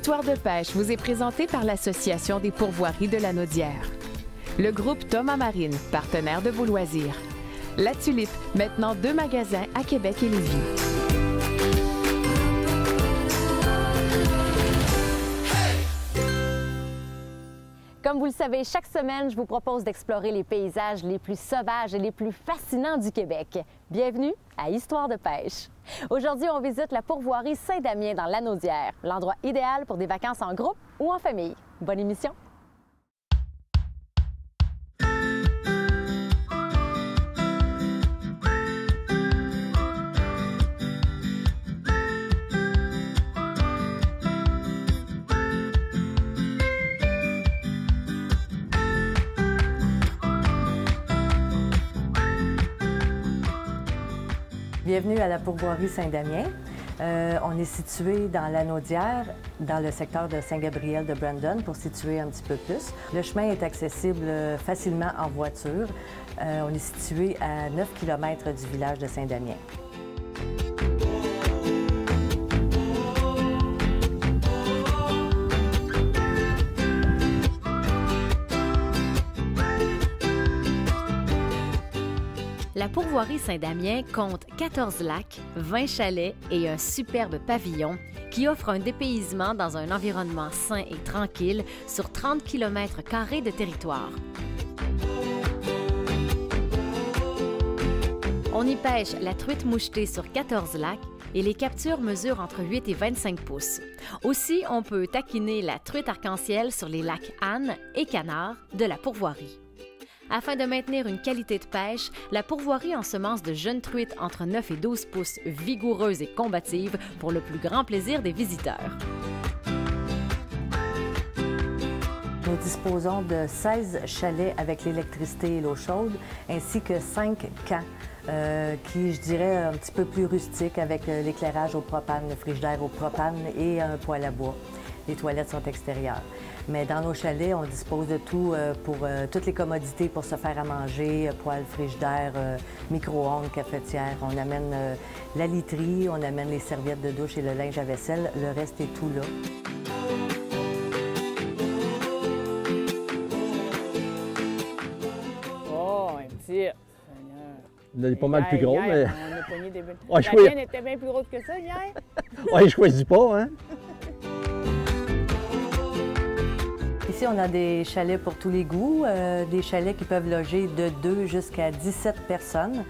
Histoire de pêche vous est présentée par l'Association des pourvoiries de la Naudière. Le groupe Thomas Marine, partenaire de vos loisirs. La Tulipe, maintenant 2 magasins à Québec et Lévis. Comme vous le savez, chaque semaine, je vous propose d'explorer les paysages les plus sauvages et les plus fascinants du Québec. Bienvenue à Histoire de pêche. Aujourd'hui, on visite la pourvoirie Saint-Damien dans la Naudière, l'endroit idéal pour des vacances en groupe ou en famille. Bonne émission! Bienvenue à la pourvoirie Saint-Damien. On est situé dans la Naudière, dans le secteur de Saint-Gabriel de Brandon, pour situer un petit peu plus. Le chemin est accessible facilement en voiture. On est situé à 9 km du village de Saint-Damien. La pourvoirie Saint-Damien compte 14 lacs, 20 chalets et un superbe pavillon qui offre un dépaysement dans un environnement sain et tranquille sur 30 km² de territoire. On y pêche la truite mouchetée sur 14 lacs et les captures mesurent entre 8 et 25 pouces. Aussi, on peut taquiner la truite arc-en-ciel sur les lacs Anne et Canard de la pourvoirie. Afin de maintenir une qualité de pêche, la pourvoirie ensemence de jeunes truites entre 9 et 12 pouces, vigoureuses et combatives pour le plus grand plaisir des visiteurs. Nous disposons de 16 chalets avec l'électricité et l'eau chaude, ainsi que 5 camps qui, je dirais, un petit peu plus rustiques avec l'éclairage au propane, le frigidaire au propane et un poêle à bois. Les toilettes sont extérieures. Mais dans nos chalets, on dispose de tout pour toutes les commodités pour se faire à manger, poêle, frigidaire, micro-ondes, cafetière. On amène la literie, on amène les serviettes de douche et le linge à vaisselle. Le reste est tout là. Oh, un petit... Il est pas mal plus gros, mais... On a pogné des... Ouais, La mienne était bien plus grosse que ça, hier. Ouais, je choisis pas, hein? Ici, on a des chalets pour tous les goûts, des chalets qui peuvent loger de 2 jusqu'à 17 personnes.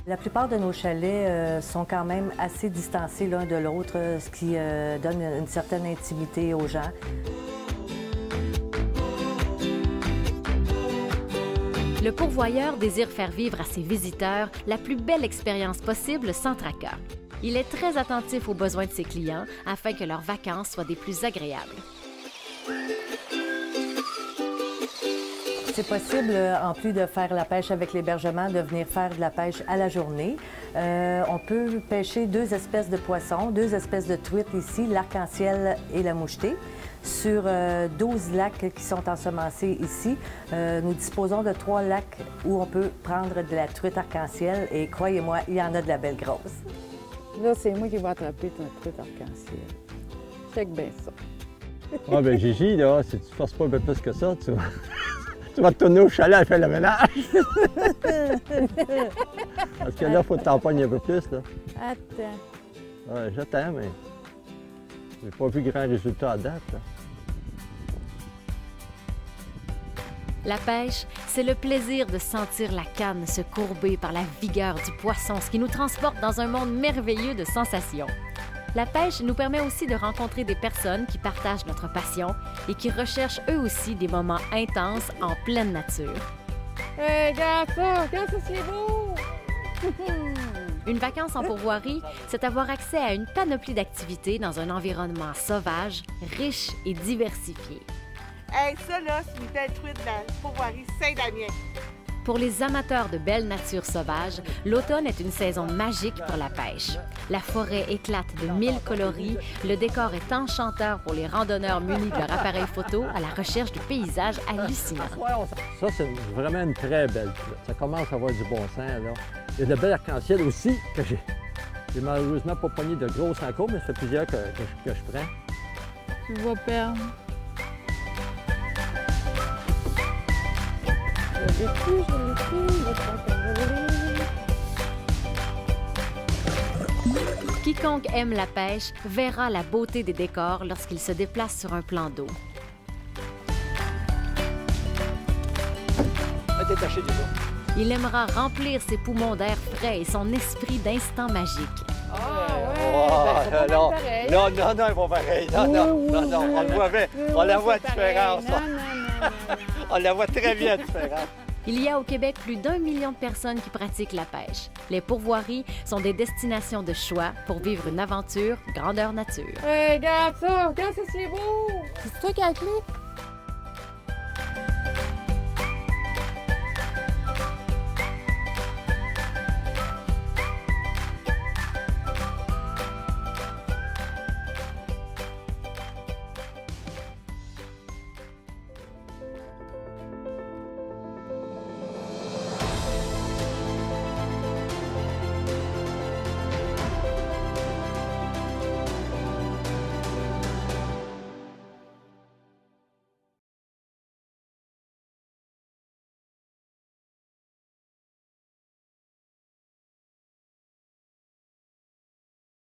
La plupart de nos chalets sont quand même assez distancés l'un de l'autre, ce qui donne une certaine intimité aux gens. Le pourvoyeur désire faire vivre à ses visiteurs la plus belle expérience possible sans tracas. Il est très attentif aux besoins de ses clients afin que leurs vacances soient des plus agréables. C'est possible, en plus de faire la pêche avec l'hébergement, de venir faire de la pêche à la journée. On peut pêcher 2 espèces de poissons, 2 espèces de truites ici, l'arc-en-ciel et la mouchetée. Sur 12 lacs qui sont ensemencés ici, nous disposons de 3 lacs où on peut prendre de la truite arc-en-ciel et croyez-moi, il y en a de la belle grosse. Là, c'est moi qui vais attraper ton truite arc-en-ciel. Check bien ça. Ah, ben Gigi, là, si tu ne forces pas un peu plus que ça, tu vas te tourner au chalet à faire le ménage. Parce que là, il faut que tu t'en pognes un peu plus, là. Attends. Ouais, j'attends, mais j'ai pas vu grand résultat à date, là. La pêche, c'est le plaisir de sentir la canne se courber par la vigueur du poisson, ce qui nous transporte dans un monde merveilleux de sensations. La pêche nous permet aussi de rencontrer des personnes qui partagent notre passion et qui recherchent eux aussi des moments intenses en pleine nature. Hey, regarde ça, c'est beau! Une vacance en pourvoirie, c'est avoir accès à une panoplie d'activités dans un environnement sauvage, riche et diversifié. Hey, ça, là, c'est une belle truite de la pourvoirie Saint-Damien. Pour les amateurs de belle nature sauvage, l'automne est une saison magique pour la pêche. La forêt éclate de 1000 coloris, le décor est enchanteur pour les randonneurs munis de leur appareil photo à la recherche de paysages hallucinants. Ça, c'est vraiment une très belle truite. Ça commence à avoir du bon sens, là. Il y a de belles arc-en-ciel aussi, que j'ai malheureusement pas pogné de grosses encore, mais ça fait plusieurs que je prends. Tu le vois perdre. Je l'ai pris, il va te faire voler. Quiconque aime la pêche verra la beauté des décors lorsqu'il se déplace sur un plan d'eau. Détaché du bois. Il aimera remplir ses poumons d'air frais et son esprit d'instants magiques. Non, ils vont pareil. Non, on le voit bien. On la voit différence. On la voit très bien différence. Il y a au Québec plus d'1 million de personnes qui pratiquent la pêche. Les pourvoiries sont des destinations de choix pour vivre une aventure grandeur nature. Hey, regarde ça, c'est beau! C'est toi qui as la clé?